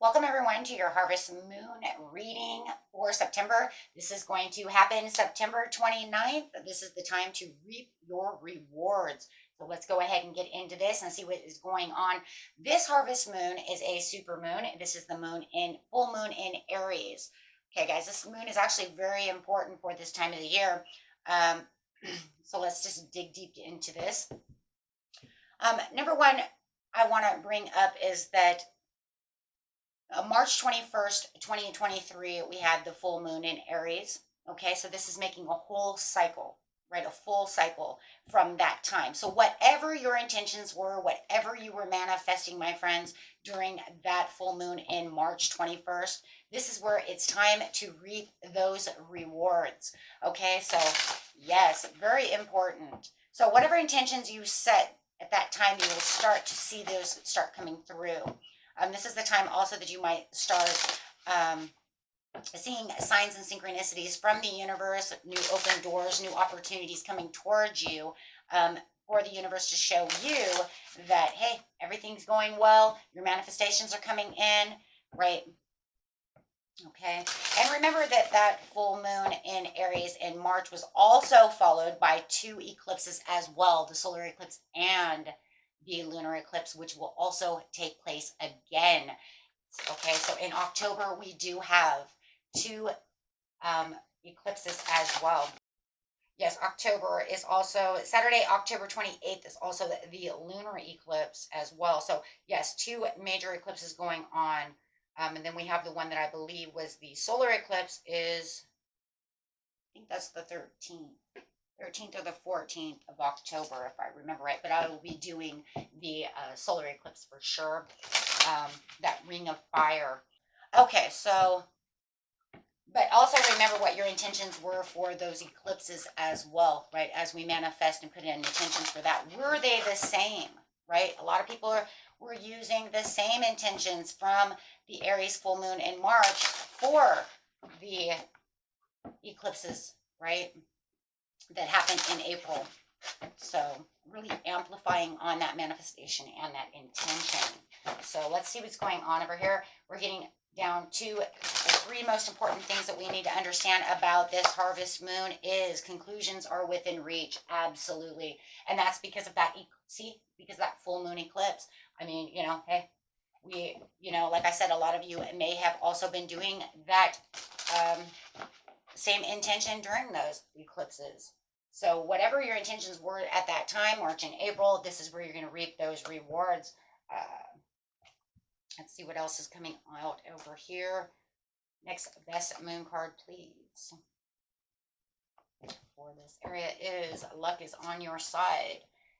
Welcome everyone to your Harvest Moon reading for September. This is going to happen September 29th. This is the time to reap your rewards. So let's go ahead and get into this and see what is going on. This Harvest Moon is a super moon. This is the full moon in Aries. Okay, guys, this moon is actually very important for this time of the year. So let's just dig deep into this. Number one, I want to bring up is that March 21st, 2023, we had the full moon in Aries. Okay, so this is making a whole cycle, right? A full cycle from that time. So whatever your intentions were, whatever you were manifesting, my friends, during that full moon in March 21st, this is where it's time to reap those rewards. Okay, so yes, very important. So whatever intentions you set at that time, you will start to see those start coming through. This is the time also that you might start seeing signs and synchronicities from the universe, new open doors, new opportunities coming towards you, for the universe to show you that, hey, everything's going well, your manifestations are coming in, right? Okay, and remember that that full moon in Aries in March was also followed by two eclipses as well, the solar eclipse and the lunar eclipse, which will also take place again. Okay, so in October, we do have two eclipses as well. Yes, October is also, Saturday, October 28th is also the lunar eclipse as well. So yes, two major eclipses going on. And then we have the one that I believe was the solar eclipse is, I think that's the 13th or the 14th of October, if I remember right. But I will be doing the solar eclipse for sure. That ring of fire. Okay, so, but also remember what your intentions were for those eclipses as well, right? As we manifest and put in intentions for that. Were they the same, right? A lot of people were using the same intentions from the Aries full moon in March for the eclipses, right? That happened in April. So really amplifying on that manifestation and that intention. So let's see what's going on over here. We're getting down to the three most important things that we need to understand about this harvest moon is conclusions are within reach. Absolutely. And that's because of that, because of that full moon eclipse. I mean, hey, like I said, a lot of you may have also been doing that same intention during those eclipses. So whatever your intentions were at that time, March and April, this is where you're going to reap those rewards. Let's see what else is coming out over here. Next best moon card, please. For this area is luck is on your side.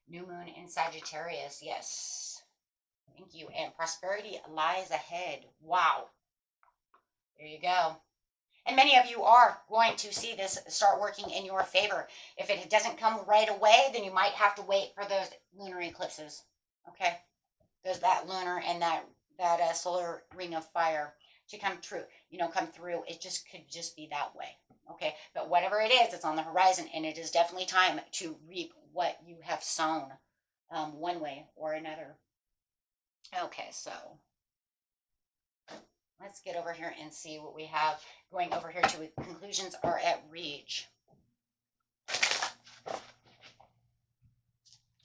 New moon in Sagittarius. Yes. Thank you. And prosperity lies ahead. Wow. There you go. And many of you are going to see this start working in your favor. If it doesn't come right away, then you might have to wait for those lunar eclipses. Okay? There's that lunar and that solar ring of fire to come through. Come through. It just could just be that way. Okay? But whatever it is, it's on the horizon, and it is definitely time to reap what you have sown, one way or another. Okay, so let's get over here and see what we have going over here to conclusions are at reach.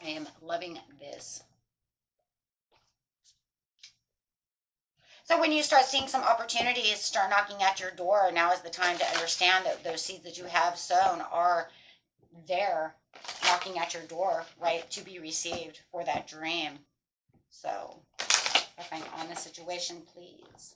I am loving this. So when you start seeing some opportunities start knocking at your door, now is the time to understand that those seeds that you have sown are there knocking at your door, right, to be received for that dream. So if I'm on the situation, please.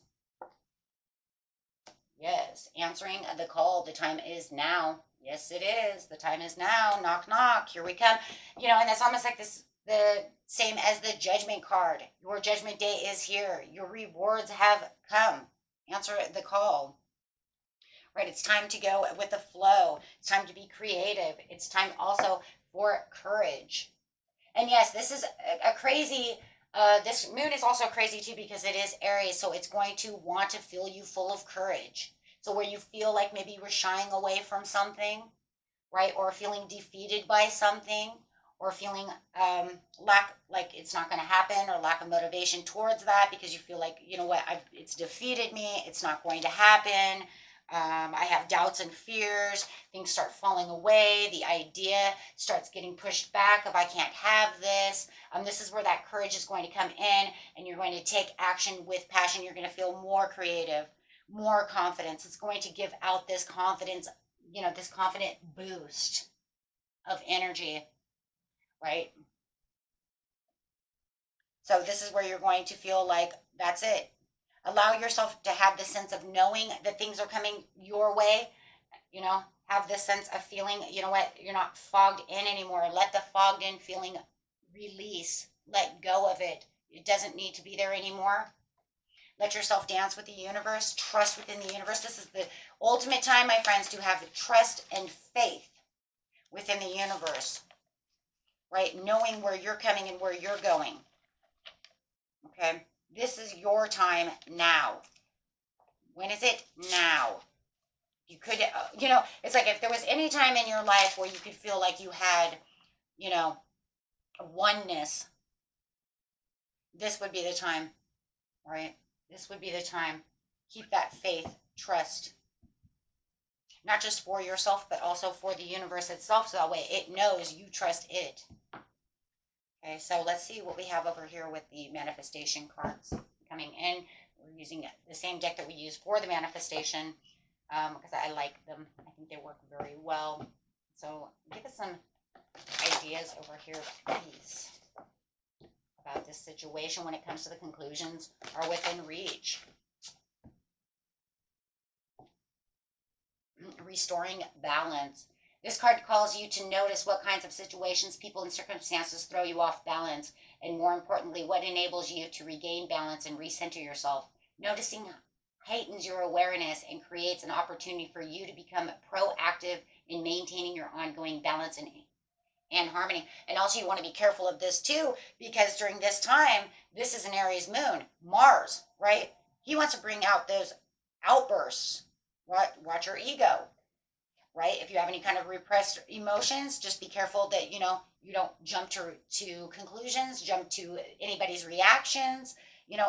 Yes, answering the call. The time is now. Yes, it is. The time is now. Knock, knock. Here we come. And that's almost like this, the same as the judgment card. Your judgment day is here. Your rewards have come. Answer the call. Right, it's time to go with the flow. It's time to be creative. It's time also for courage. And yes, this is a crazy... this moon is also crazy too because it is Aries, so it's going to want to fill you full of courage. So where you feel like maybe you were shying away from something, right, or feeling defeated by something, or feeling like it's not going to happen, or lack of motivation towards that because you feel like, you know what, it's defeated me, it's not going to happen. I have doubts and fears. Things start falling away. The idea starts getting pushed back of I can't have this. This is where that courage is going to come in, and you're going to take action with passion. You're going to feel more creative, more confidence. It's going to give out this confidence, this confident boost of energy, right? So this is where you're going to feel like that's it. Allow yourself to have the sense of knowing that things are coming your way. Have this sense of feeling, you know what, you're not fogged in anymore. Let the fogged in feeling release. Let go of it. It doesn't need to be there anymore. Let yourself dance with the universe. Trust within the universe. This is the ultimate time, my friends, to have trust and faith within the universe, right? Knowing where you're coming and where you're going. Okay? This is your time now. When is it? Now. You could, it's like if there was any time in your life where you could feel like you had, a oneness, this would be the time, right? This would be the time. Keep that faith, trust, not just for yourself, but also for the universe itself. So that way it knows you trust it. Okay, so let's see what we have over here with the manifestation cards coming in. We're using the same deck that we use for the manifestation because I like them. I think they work very well. So give us some ideas over here, please, about this situation when it comes to the conclusions are within reach. Restoring balance. This card calls you to notice what kinds of situations, people, and circumstances throw you off balance, and more importantly, what enables you to regain balance and recenter yourself. Noticing heightens your awareness and creates an opportunity for you to become proactive in maintaining your ongoing balance and harmony. And also you want to be careful of this too, because during this time, this is an Aries moon, Mars, right? He wants to bring out those outbursts. Watch your ego. Right? If you have any kind of repressed emotions, just be careful that, you don't jump to conclusions, jump to anybody's reactions.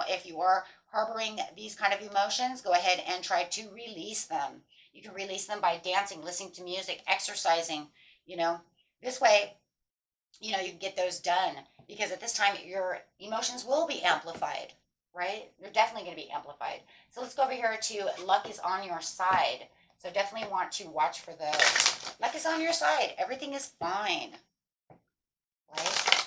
If you are harboring these kind of emotions, go ahead and try to release them. You can release them by dancing, listening to music, exercising, This way, you can get those done, because at this time, your emotions will be amplified, right? They're definitely going to be amplified. So let's go over here to luck is on your side. So definitely want to watch for those. Luck is on your side. Everything is fine. Right?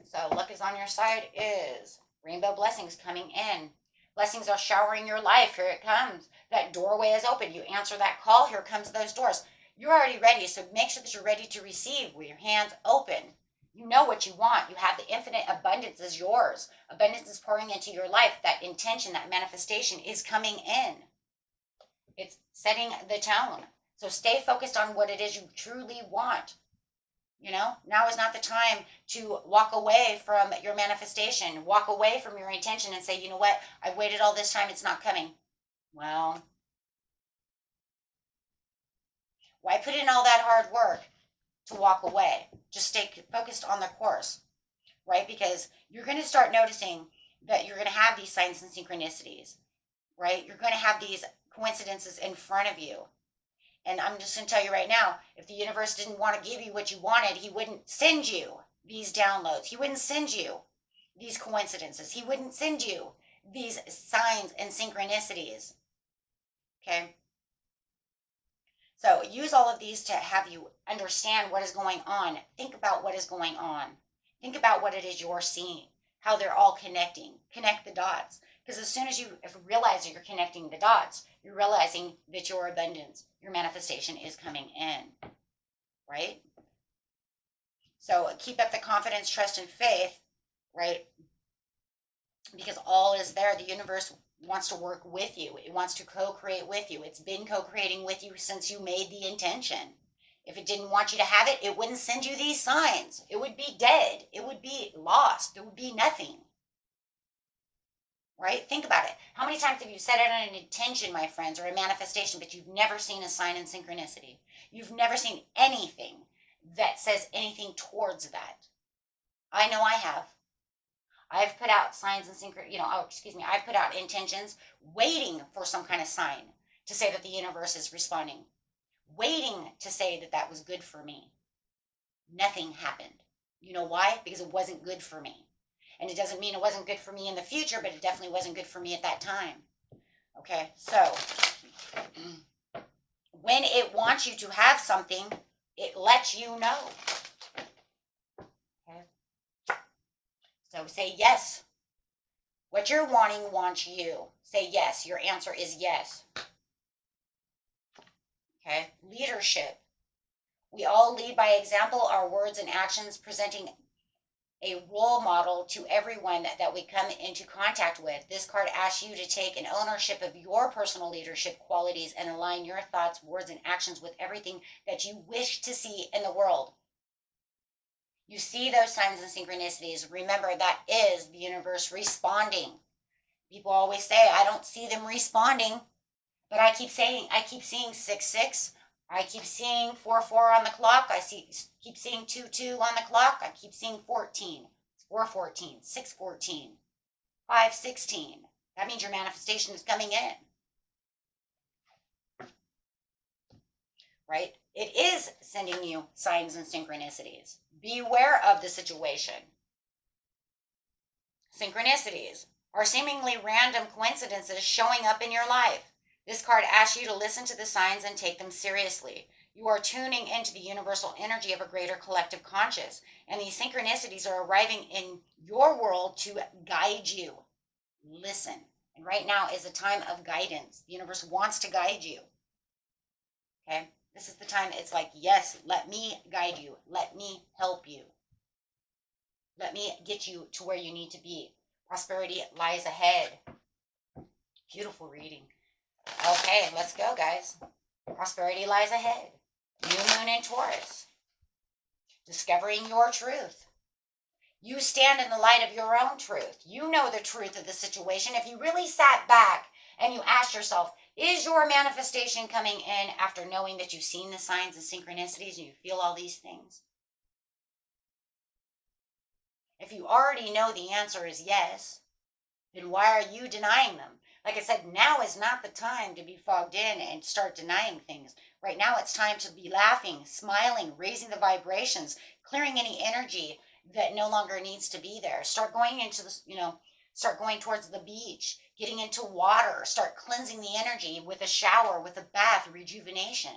So luck is on your side is rainbow blessings coming in. Blessings are showering your life. Here it comes. That doorway is open. You answer that call. Here comes those doors. You're already ready. So make sure that you're ready to receive with your hands open. You know what you want. You have the infinite abundance is yours. Abundance is pouring into your life. That intention, that manifestation is coming in. It's setting the tone. So stay focused on what it is you truly want. Now is not the time to walk away from your manifestation, walk away from your intention and say, you know what, I've waited all this time, it's not coming. Well, why put in all that hard work to walk away? Just stay focused on the course, right? Because you're going to start noticing that you're going to have these signs and synchronicities, right? You're going to have these coincidences in front of you. And I'm just going to tell you right now, if the universe didn't want to give you what you wanted, he wouldn't send you these downloads. He wouldn't send you these coincidences. He wouldn't send you these signs and synchronicities. Okay? So use all of these to have you understand what is going on. Think about what is going on. Think about what it is you're seeing, how they're all connecting. Connect the dots. Because as soon as you realize that you're connecting the dots, you're realizing that your abundance, your manifestation is coming in, right? So keep up the confidence, trust, and faith, right? Because all is there. The universe wants to work with you. It wants to co-create with you. It's been co-creating with you since you made the intention. If it didn't want you to have it, it wouldn't send you these signs. It would be dead. It would be lost. There would be nothing. Right? Think about it. How many times have you set out an intention, my friends, or a manifestation, but you've never seen a sign in synchronicity? You've never seen anything that says anything towards that. I know I have. I've put out signs and I've put out intentions waiting for some kind of sign to say that the universe is responding, waiting to say that that was good for me. Nothing happened. You know why? Because it wasn't good for me. And it doesn't mean it wasn't good for me in the future, but it definitely wasn't good for me at that time. Okay, so when it wants you to have something, it lets you know. Okay, so say yes. What you're wanting wants you. Say yes. Your answer is yes. Okay, leadership. We all lead by example, our words and actions presenting a role model to everyone that we come into contact with. This card asks you to take an ownership of your personal leadership qualities and align your thoughts, words, and actions with everything that you wish to see in the world. You see those signs and synchronicities. Remember, that is the universe responding. People always say, I don't see them responding, but I keep seeing 6-6. I keep seeing 4-4 on the clock. Keep seeing 2-2 on the clock. I keep seeing 14, 4-14, 6-14, 5-16. That means your manifestation is coming in. Right? It is sending you signs and synchronicities. Beware of the situation. Synchronicities are seemingly random coincidences showing up in your life. This card asks you to listen to the signs and take them seriously. You are tuning into the universal energy of a greater collective conscious, and these synchronicities are arriving in your world to guide you. Listen. And right now is a time of guidance. The universe wants to guide you. Okay? This is the time it's like, yes, let me guide you. Let me help you. Let me get you to where you need to be. Prosperity lies ahead. Beautiful reading. Okay, let's go, guys. Prosperity lies ahead. New moon in Taurus. Discovering your truth. You stand in the light of your own truth. You know the truth of the situation. If you really sat back and you asked yourself, is your manifestation coming in after knowing that you've seen the signs and synchronicities and you feel all these things? If you already know the answer is yes, then why are you denying them? Like I said, now is not the time to be fogged in and start denying things. Right now it's time to be laughing, smiling, raising the vibrations, clearing any energy that no longer needs to be there. Start going into the, start going towards the beach, getting into water, start cleansing the energy with a shower, with a bath, rejuvenation.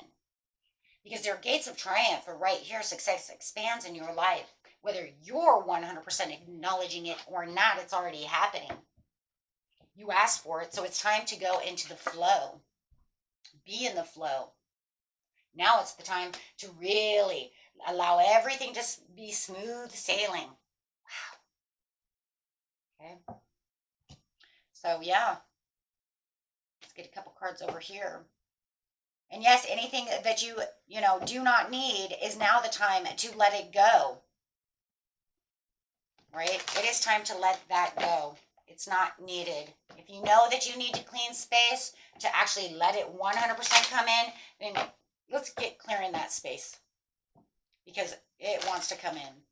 Because there are gates of triumph are right here. Success expands in your life. Whether you're 100% acknowledging it or not, it's already happening. You asked for it, so it's time to go into the flow. Be in the flow. Now it's the time to really allow everything to be smooth sailing. Wow. Okay. So, yeah. Let's get a couple cards over here. And yes, anything that you do not need is now the time to let it go. Right? It is time to let that go. It's not needed. If you know that you need to clean space to actually let it 100% come in, then let's get clearing that space because it wants to come in.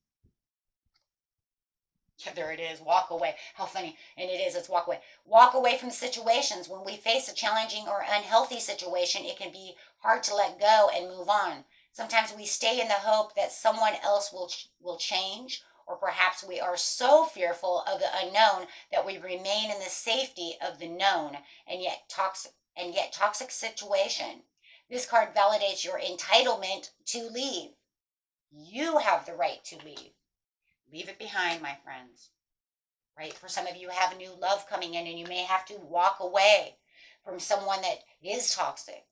Yeah, there it is. Walk away. How funny. And it is. It's walk away. Walk away from situations. When we face a challenging or unhealthy situation, it can be hard to let go and move on. Sometimes we stay in the hope that someone else will change, or perhaps we are so fearful of the unknown that we remain in the safety of the known and yet toxic situation. This card validates your entitlement to leave. You have the right to leave. Leave it behind, my friends. Right? For some of you have new love coming in and you may have to walk away from someone that is toxic.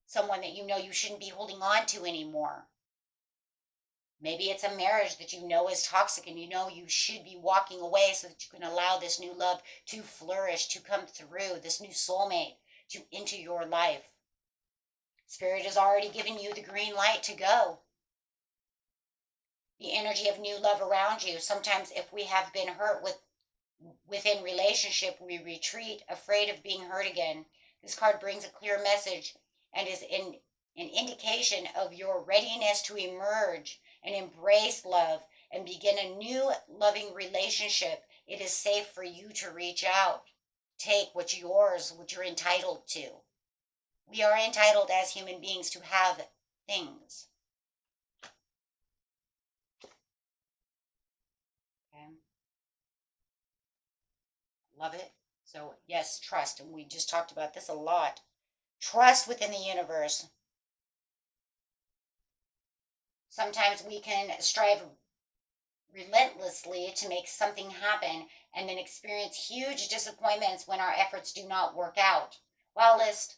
Someone that you know you shouldn't be holding on to anymore. Maybe it's a marriage that you know is toxic and you know you should be walking away so that you can allow this new love to flourish, to come through, this new soulmate to enter your life. Spirit has already given you the green light to go. The energy of new love around you. Sometimes if we have been hurt within relationship, we retreat, afraid of being hurt again. This card brings a clear message and is an indication of your readiness to emerge and embrace love and begin a new loving relationship. It is safe for you to reach out. Take what's yours, what you're entitled to. We are entitled as human beings to have things. Okay. Love it. So, yes, trust. And we just talked about this a lot. Trust within the universe. Sometimes we can strive relentlessly to make something happen and then experience huge disappointments when our efforts do not work out. Whilst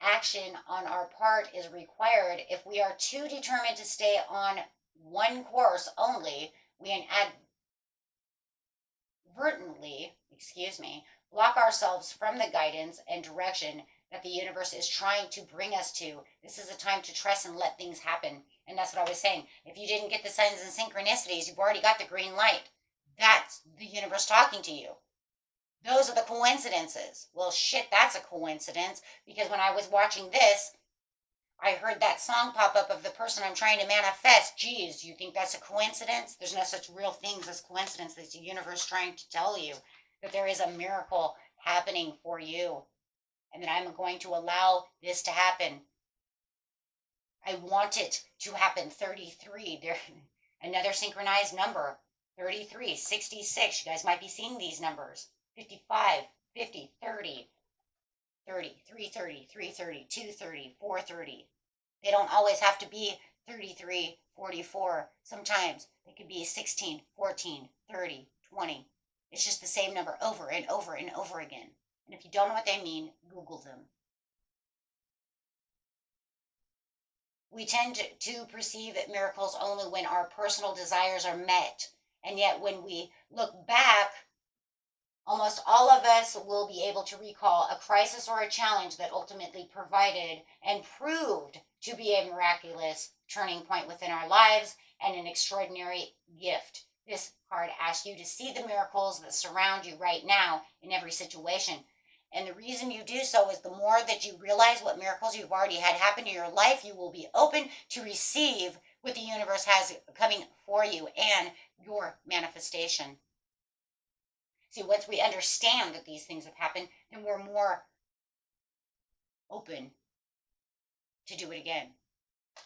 action on our part is required, if we are too determined to stay on one course only, we inadvertently, block ourselves from the guidance and direction that the universe is trying to bring us to. This is a time to trust and let things happen. And that's what I was saying. If you didn't get the signs and synchronicities, you've already got the green light. That's the universe talking to you. Those are the coincidences. Well, shit, that's a coincidence, because when I was watching this, I heard that song pop up of the person I'm trying to manifest. Geez, you think that's a coincidence? There's no such real things as coincidence. It's the universe trying to tell you that there is a miracle happening for you, and that I'm going to allow this to happen. I want it to happen. 33. There, another synchronized number. 33, 66. You guys might be seeing these numbers. 55, 50, 30, 30, 330, 330, 230, 430. They don't always have to be 33, 44. Sometimes they could be 16, 14, 30, 20. It's just the same number over and over and over again. And if you don't know what they mean, Google them. We tend to perceive miracles only when our personal desires are met. And yet when we look back, almost all of us will be able to recall a crisis or a challenge that ultimately provided and proved to be a miraculous turning point within our lives and an extraordinary gift. This card asks you to see the miracles that surround you right now in every situation. And the reason you do so is the more that you realize what miracles you've already had happen in your life, you will be open to receive what the universe has coming for you and your manifestation. See, once we understand that these things have happened, then we're more open to do it again.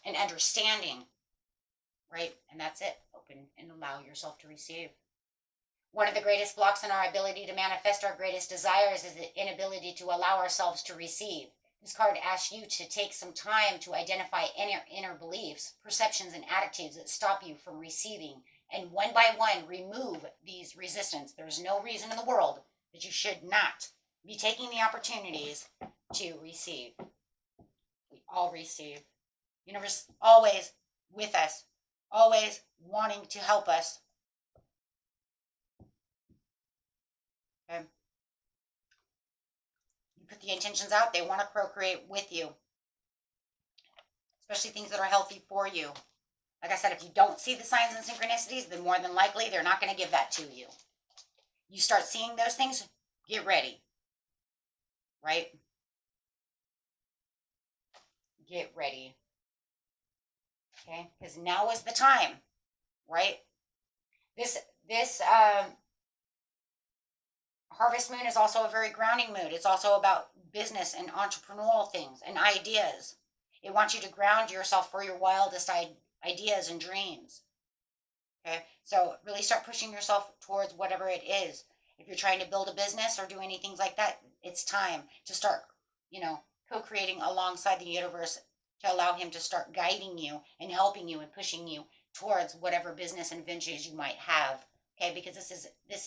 And understanding, right? And that's it. Open and allow yourself to receive. One of the greatest blocks in our ability to manifest our greatest desires is the inability to allow ourselves to receive. This card asks you to take some time to identify inner beliefs, perceptions, and attitudes that stop you from receiving. And one by one, remove these resistance. There's no reason in the world that you should not be taking the opportunities to receive. We all receive. Universe always with us, always wanting to help us. Okay. You put the intentions out, they want to procreate with you, especially things that are healthy for you. Like I said, if you don't see the signs and synchronicities, then more than likely they're not going to give that to you. You start seeing those things, get ready. Right? Get ready. Okay? Because now is the time. Right? This Harvest Moon is also a very grounding mood. It's also about business and entrepreneurial things and ideas. It wants you to ground yourself for your wildest ideas and dreams. Okay, so really start pushing yourself towards whatever it is. If you're trying to build a business or do any things like that, it's time to start, co-creating alongside the universe to allow him to start guiding you and helping you and pushing you towards whatever business and ventures you might have. Okay, because this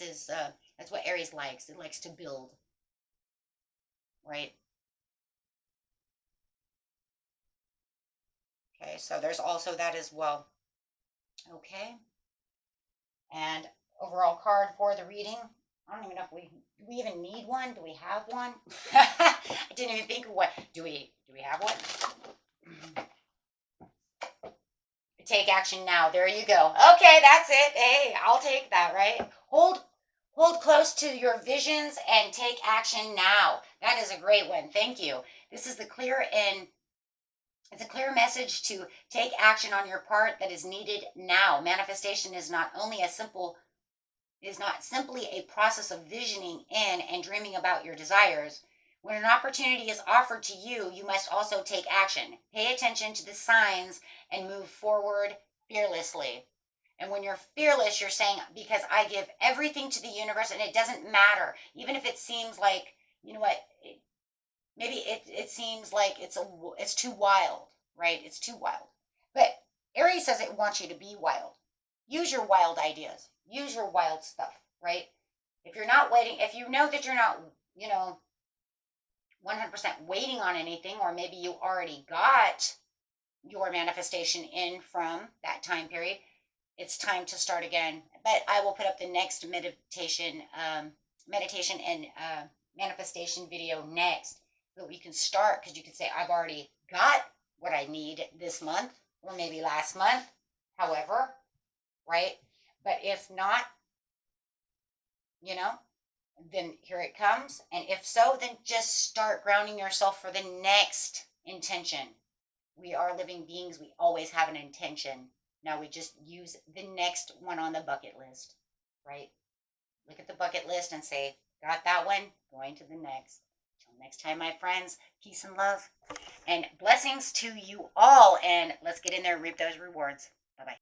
is that's what Aries likes. It likes to build. Right? Okay, so there's also that as well. Okay. And overall card for the reading. I don't even know if do we even need one? Do we have one? I didn't even think of what. Do we have one? Take action now. There you go. Okay, that's it. Hey, I'll take that, right? Hold close to your visions and take action now. That is a great one. Thank you. This is the clear and It's a clear message to take action on your part that is needed now. Manifestation is not simply a process of visioning in and dreaming about your desires. When an opportunity is offered to you, you must also take action. Pay attention to the signs and move forward fearlessly. And when you're fearless, you're saying, because I give everything to the universe and it doesn't matter, even if it seems like, you know what, maybe it seems like it's too wild, right? It's too wild. But Aries says it wants you to be wild. Use your wild ideas. Use your wild stuff, right? If you're not waiting, if you know that you're not, 100% waiting on anything, or maybe you already got your manifestation in from that time period, it's time to start again. But I will put up the next meditation and manifestation video next, so we can start, because you can say, I've already got what I need this month, or maybe last month, however, right? But if not, then here it comes. And if so, then just start grounding yourself for the next intention. We are living beings. We always have an intention. Now we just use the next one on the bucket list, right? Look at the bucket list and say, got that one, going to the next. Till next time, my friends, peace and love and blessings to you all. And let's get in there and reap those rewards. Bye-bye.